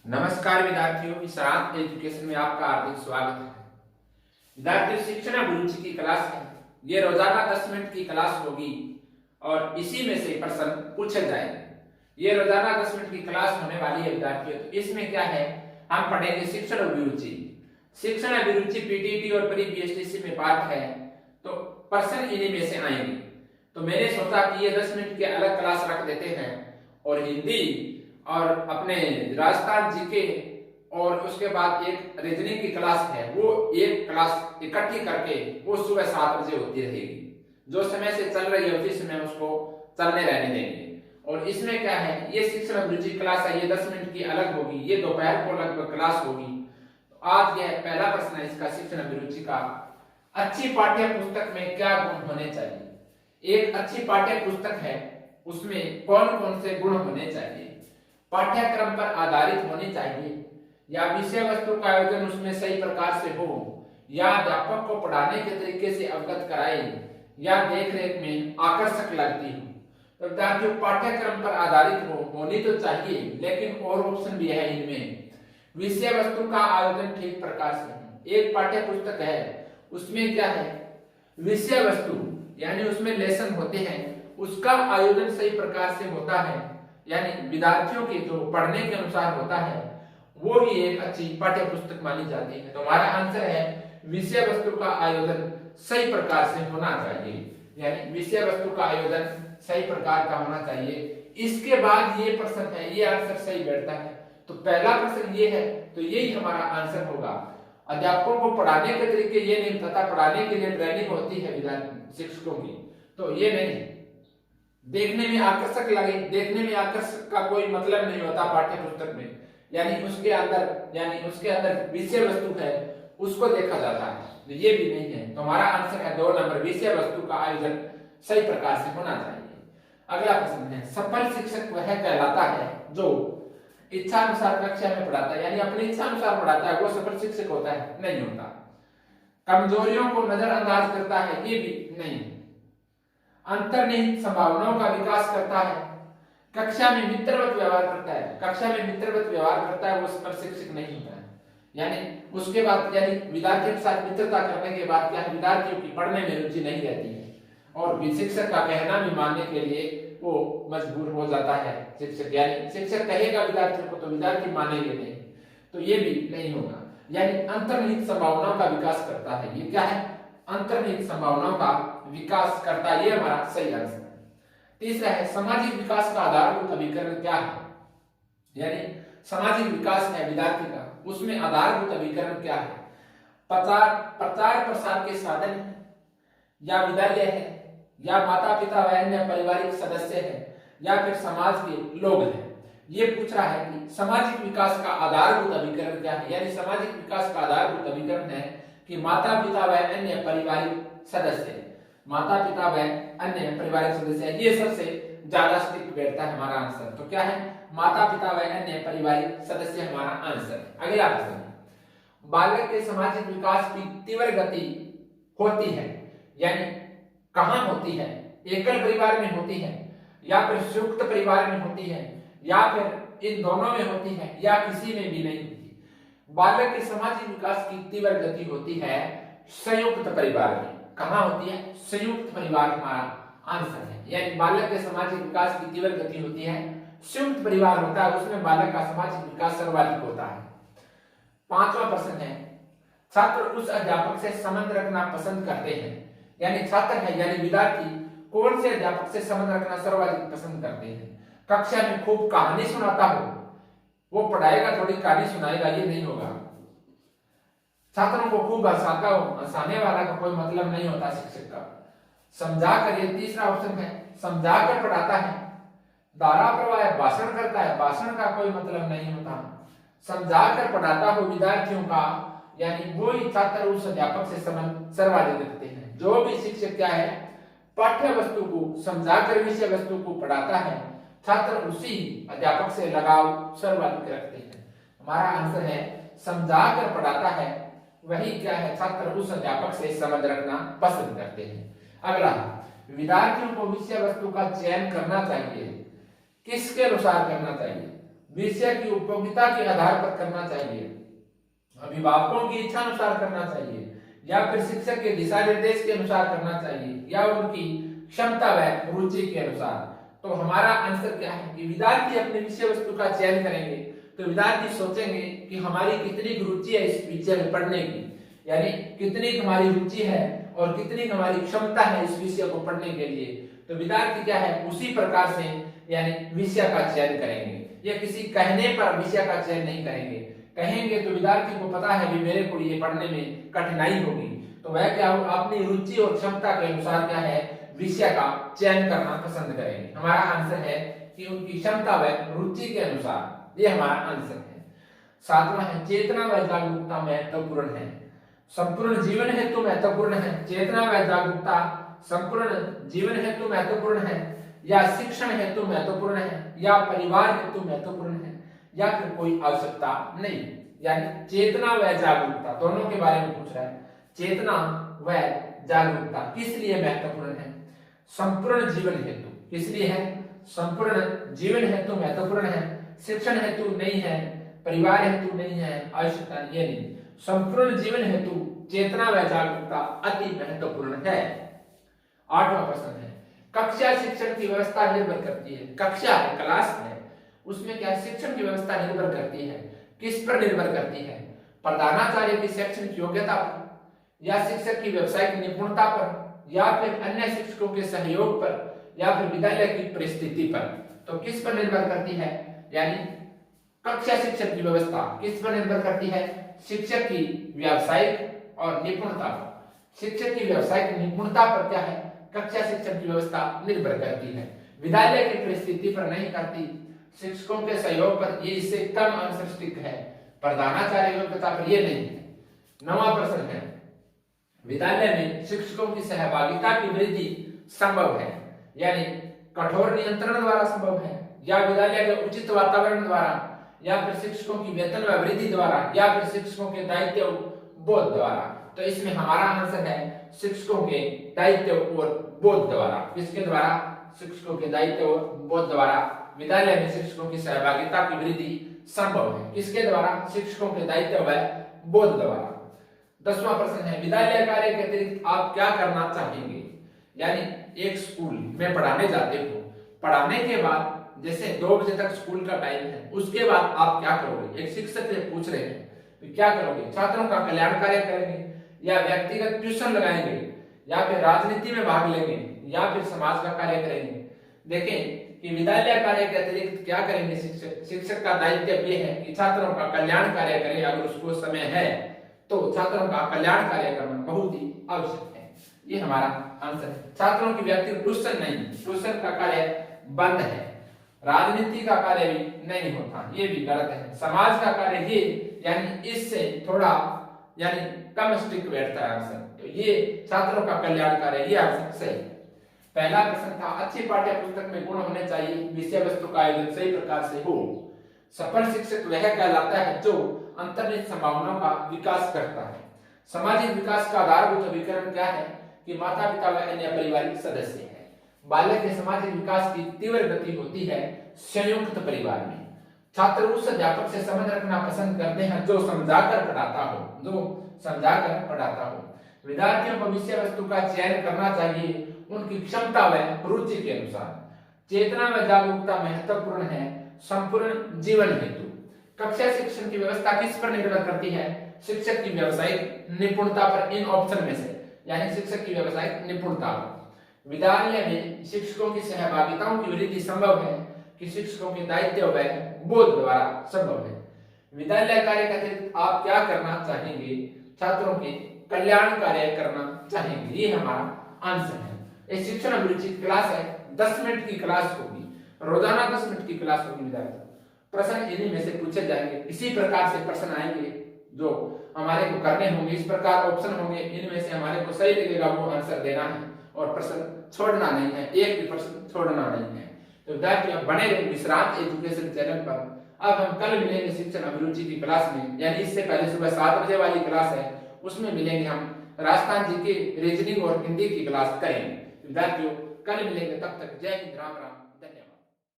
नमस्कार विद्यार्थियों, विश्रांत एजुकेशन में आपका हार्दिक स्वागत है। विद्यार्थियों, शिक्षण अभिरुचि की क्लास है। ये रोजाना 10 मिनट की क्लास होगी और इसी में से प्रश्न पूछे जाएंगे। ये रोजाना 10 मिनट की क्लास होने वाली है विद्यार्थियों। तो इसमें क्या है, हम पढ़ेंगे शिक्षण अभिरुचि। शिक्षण अभिरुचि पीटीटी और प्री बीएसटीसी में पाठ है, तो प्रश्न इन्हीं में से आएंगे। तो मैंने सोचा कि ये 10 मिनट की अलग क्लास रख देते हैं और हिंदी और अपने राजस्थान जीके और उसके बाद एक रीजनिंग की क्लास है, वो एक क्लास इकट्ठी करके वो सुबह 7 बजे होती रहेगी। जो समय से चल रही है उसी समय उसको चलने रहने देंगे। और इसमें क्या है, ये शिक्षण अभिरुचि क्लास है, ये 10 मिनट की अलग होगी, ये दोपहर को लगभग क्लास होगी। तो आज यह पहला प्रश्न है इसका शिक्षण अभिरुचि का। अच्छी पाठ्य पुस्तक में क्या गुण होने चाहिए? एक अच्छी पाठ्य पुस्तक है, उसमें कौन कौन से गुण होने चाहिए? पाठ्यक्रम पर आधारित होनी चाहिए, या विषय वस्तु का आयोजन उसमें सही प्रकार से हो, या अध्यापक को पढ़ाने के तरीके से अवगत कराए, या देख रेख में आकर्षक लगती हो। तो विद्यार्थियों, पाठ्यक्रम पर आधारित होनी तो चाहिए, लेकिन और ऑप्शन भी है इनमें। विषय वस्तु का आयोजन ठीक प्रकार से हो। एक पाठ्य पुस्तक है, उसमें क्या है, विषय वस्तु यानी उसमें लेसन होते हैं, उसका आयोजन सही प्रकार से होता है, यानी विद्यार्थियों के जो पढ़ने के अनुसार होता है, वो ही एक अच्छी पाठ्य पुस्तक मानी जाती है। तो हमारा आंसर है विषय वस्तु का आयोजन सही प्रकार से होना चाहिए, यानी विषय वस्तु का आयोजन सही प्रकार का होना चाहिए। इसके बाद ये प्रश्न है, ये आंसर सही बैठता है। तो पहला प्रश्न ये है, तो यही हमारा आंसर होगा। अध्यापकों को पढ़ाने के तरीके ये नहीं तथा पढ़ाने के लिए ट्रेनिंग होती है विद्यार्थी शिक्षकों की, तो ये नहीं देखने में आकर्षक लगे। देखने में आकर्षक का कोई मतलब नहीं होता पाठ्य पुस्तक में, यानी उसके अंदर विषय वस्तु है उसको देखा जाता है, तो ये भी नहीं है। तो हमारा आंसर है 2 नंबर, विषय वस्तु का आयोजन सही प्रकार से होना चाहिए। अगला प्रश्न है, सफल शिक्षक वह कहलाता है जो इच्छा अनुसार कक्षा में पढ़ाता है, यानी अपनी इच्छा अनुसार पढ़ाता है, वो सफल शिक्षक होता है? नहीं होता। कमजोरियों को नजरअंदाज करता है? ये भी नहीं। अंतर्निहित संभावनाओं का विकास करता है, कक्षा में मित्रवत व्यवहार करता है? कक्षा में मित्रवत व्यवहार करता है, वो सफल शिक्षक नहीं होता है। यानी उसके बाद यानी विद्यार्थियों के साथ मित्रता करने के बाद क्या है, विद्यार्थियों की पढ़ने में रुचि नहीं रहती है और शिक्षक का कहना भी मानने के लिए वो मजबूर हो जाता है शिक्षक, यानी शिक्षक कहेगा विद्यार्थियों को तो विद्यार्थी मानेंगे नहीं, तो ये भी नहीं होगा। यानी अंतर्निहित संभावनाओं का विकास करता है, ये क्या है, अंतर्निहित संभावनाओं का विकास करता है, ये हमारा सही आंसर है। तीसरा है, सामाजिक विकास का आधारभूत अभिकरण क्या है? यानी सामाजिक विकास है विद्यार्थी का, उसमें आधारभूत अभिकरण क्या है? प्रचार प्रसार के साधन है, या विद्यालय है, या माता पिता व अन्य पारिवारिक सदस्य है, या फिर समाज के लोग हैं? ये पूछ रहा है कि सामाजिक विकास का आधारभूत अभिकरण क्या है। यानी सामाजिक विकास का आधारभूत अभिकरण है कि माता पिता व अन्य पारिवारिक सदस्य, माता पिता व अन्य पारिवारिक सदस्य, ये सबसे ज्यादा स्टिक बैठता है हमारा आंसर। तो क्या है, माता पिता व अन्य पारिवारिक सदस्य हमारा आंसर है। अगला प्रश्न, बालक के सामाजिक विकास की तीव्र गति होती है, यानी कहां होती है? एकल परिवार में होती है, या फिर संयुक्त परिवार में होती है, या फिर इन दोनों में होती है, या किसी में भी नहीं होती? बालक के सामाजिक विकास की तीव्र गति होती है संयुक्त परिवार में। कहां होती है? संयुक्त परिवार हमारा आंसर है। यानी बालक के सामाजिक विकास की तीव्र गति होती है, संयुक्त परिवार होता है, उसमें बालक का सामाजिक विकास सर्वाधिक होता है। 5वां प्रश्न है, छात्र उस अध्यापक से संबंध रखना पसंद करते हैं, यानी छात्र है यानी विद्यार्थी कौन से अध्यापक से संबंध रखना सर्वाधिक पसंद करते हैं? कक्षा में खूब कहानी सुनाता हो, वो पढ़ाएगा थोड़ी कहानी सुनाएगा, ये नहीं होगा। छात्रों को खूब हंसाता हो, हंसाने वाला का कोई मतलब नहीं होता शिक्षक का। समझाकर, ये तीसरा ऑप्शन है, समझाकर पढ़ाता है। धारा प्रवाह भाषण करता है, भाषण का कोई मतलब नहीं होता। समझाकर पढ़ाता हो विद्यार्थियों का, यानी वो ही छात्र उस अध्यापक से संबंध सर्वाधिक रखते हैं। जो भी शिक्षक क्या है, पाठ्य वस्तु को समझाकर विषय वस्तु को पढ़ाता है, छात्र उसी अध्यापक से लगाव सर्वाधिक रखते हैं। हमारा आंसर है समझाकर पढ़ाता है, वही क्या है, छात्र उस अध्यापक से संबंध रखना पसंद करते हैं। अगला, विद्यार्थियों को विषय वस्तु का चयन करना चाहिए, किसके अनुसार करना चाहिए? विषय की उपयोगिता के आधार पर करना चाहिए, अभिभावकों की इच्छा अनुसार करना चाहिए, या फिर शिक्षक के दिशा निर्देश के अनुसार करना चाहिए, या उनकी क्षमता व रुचि के अनुसार। तो हमारा आंसर क्या है कि विद्यार्थी अपने विषय वस्तु का चयन करेंगे तो विद्यार्थी सोचेंगे कि हमारी कितनी रुचि है इस विषय में पढ़ने की, यानी कितनी हमारी रुचि है और कितनी हमारी क्षमता है इस विषय को पढ़ने के लिए। तो विद्यार्थी क्या है उसी प्रकार से यानी विषय का चयन करेंगे, या किसी कहने पर विषय का चयन नहीं करेंगे। कहेंगे तो विद्यार्थी को पता है कि मेरे को ये पढ़ने में कठिनाई होगी, तो वह क्या अपनी रुचि और क्षमता के अनुसार क्या है विषय का चयन करना पसंद करेंगे। हमारा आंसर है कि उनकी क्षमता व रुचि के अनुसार, ये हमारा आंसर है। सातवां है चेतना व जागरूकता महत्वपूर्ण है। संपूर्ण जीवन हेतु महत्वपूर्ण है। चेतना व जागरूकता संपूर्ण जीवन हेतु महत्वपूर्ण है, या शिक्षण हेतु महत्वपूर्ण है, या परिवार हेतु महत्वपूर्ण है, या फिर कोई आवश्यकता नहीं। यानी चेतना व जागरूकता दोनों के बारे में पूछ रहा है। चेतना व जागरूकता किस लिए महत्वपूर्ण है? संपूर्ण जीवन हेतु। किस लिए है? संपूर्ण जीवन हेतु महत्वपूर्ण है, शिक्षण हेतु नहीं है, परिवार हेतु नहीं है, आवश्यकता ये नहीं। संपूर्ण जीवन हेतु चेतना व जागरूकता अति महत्वपूर्ण है। आठवां प्रश्न है कक्षा शिक्षण की व्यवस्था निर्भर करती है। कक्षा है, क्लास है, उसमें क्या शिक्षण की व्यवस्था निर्भर करती है? किस पर निर्भर करती है? प्रधानाचार्य की शैक्षणिक योग्यता पर, या शिक्षक की व्यावसायिक निपुणता पर, या फिर अन्य शिक्षकों के सहयोग पर, या फिर विद्यालय की परिस्थिति पर। तो किस पर निर्भर करती है? यानी कक्षा शिक्षण की व्यवस्था किस पर निर्भर करती है? शिक्षक की व्यावसायिक और निपुणता पर। शिक्षक की व्यावसायिक निपुणता पर क्या है कक्षा शिक्षण की व्यवस्था निर्भर करती है, विद्यालय की परिस्थिति पर नहीं करती। शिक्षकों के सहयोग पर ये इससे कम आंसर स्टिक है, प्रधानाचार्य योग्यता पर ये नहीं है। नवा प्रश्न है विद्यालय में शिक्षकों की सहभागिता की वृद्धि संभव है, यानी कठोर नियंत्रण द्वारा संभव है, या विद्यालय के उचित वातावरण द्वारा, या फिर शिक्षकों की वेतन व वृद्धि द्वारा, या फिर शिक्षकों के दायित्व बोध द्वारा। तो इसमें हमारा आंसर है शिक्षकों के दायित्व और बोध द्वारा। किसके द्वारा? शिक्षकों के दायित्व और बोध द्वारा विद्यालय में शिक्षकों की सहभागिता की वृद्धि संभव है। किसके द्वारा? शिक्षकों के दायित्व व बोध द्वारा। 10वां प्रश्न है विद्यालय कार्य के अतिरिक्त आप क्या करना चाहेंगे? यानी एक स्कूल में पढ़ाने जाते हो, पढ़ाने के बाद जैसे 2 बजे तक स्कूल का टाइम है, उसके बाद आप क्या करोगे? एक शिक्षक से पूछ रहे हैं तो क्या करोगे? छात्रों का कल्याण कार्य करेंगे, या व्यक्तिगत ट्यूशन लगाएंगे, या फिर राजनीति में भाग लेंगे, या फिर समाज का कार्य करेंगे। देखें कि विद्यालय कार्य के अतिरिक्त क्या करेंगे शिक्षक? शिक्षक का दायित्व ये है कि छात्रों का कल्याण कार्य करें, अगर उसको समय है तो छात्रों का कल्याण कार्य करना बहुत ही आवश्यक है। ये हमारा आंसर है। छात्रों की व्यक्तिगत ट्यूशन नहीं, ट्यूशन का कार्य बंद है। राजनीति का कार्य भी नहीं होता, ये भी गलत है। समाज का कार्य ये यानी इससे थोड़ा यानी कम स्ट्रिक्ट बैठता है आंसर, तो ये छात्रों का कल्याण कार्य, ये आंसर सही है। पहला प्रश्न था अच्छी पाठ्य पुस्तक में गुण होने चाहिए, विषय वस्तु का आयोजन सही प्रकार से हो। सफल शिक्षक वह कहलाता है जो अंतर्निहित संभावनाओं का विकास करता है। सामाजिक विकास का आधारभूत अभिकरण क्या है? कि माता पिता व अन्य पारिवारिक सदस्य है। बालक के सामाजिक विकास की तीव्र गति होती है संयुक्त परिवार में। छात्र उस अध्यापक से संबंध रखना पसंद करते हैं जो समझाकर पढ़ाता हो, विद्यार्थियों को विषय वस्तु का चयन करना चाहिए उनकी क्षमता व रुचि के अनुसार। चेतना व जागरूकता महत्वपूर्ण है संपूर्ण जीवन हेतु। कक्षा शिक्षण की व्यवस्था किस पर निर्भर करती है? शिक्षक की व्यावसायिक निपुणता पर, इन ऑप्शन में से, यानी शिक्षक की व्यावसायिक निपुणता पर। विद्यालय में शिक्षकों की सहभागिताओं की वृद्धि संभव है कि शिक्षकों के दायित्व व बोध द्वारा संभव है। विद्यालय कार्य के अतिरिक्त आप क्या करना चाहेंगे? छात्रों के कल्याण कार्य करना चाहेंगे, ये हमारा आंसर है। ये शिक्षण अभिरुचि क्लास है, 10 मिनट की क्लास होगी, रोजाना 10 मिनट की क्लास होगी विद्यार्थी। प्रश्न इन्हीं में से पूछे जाएंगे, इसी प्रकार से प्रश्न आएंगे जो हमारे को करने होंगे, इस प्रकार ऑप्शन होंगे, इनमें से हमारे को सही लगेगा वो आंसर देना है और प्रश्न छोड़ना नहीं है, एक भी प्रश्न छोड़ना नहीं है। तो विद्यार्थी अब बने रहे विश्रांत एजुकेशन चैनल पर। अब हम कल मिलेंगे शिक्षण अभिरुचि की क्लास में, यानी इससे पहले सुबह 7 बजे वाली क्लास है, उसमें मिलेंगे हम राजस्थान जी के रीजनिंग और हिंदी की क्लास करेंगे। विद्यार्थियों कल मिलेंगे, तब तक जय हिंद, राम राम।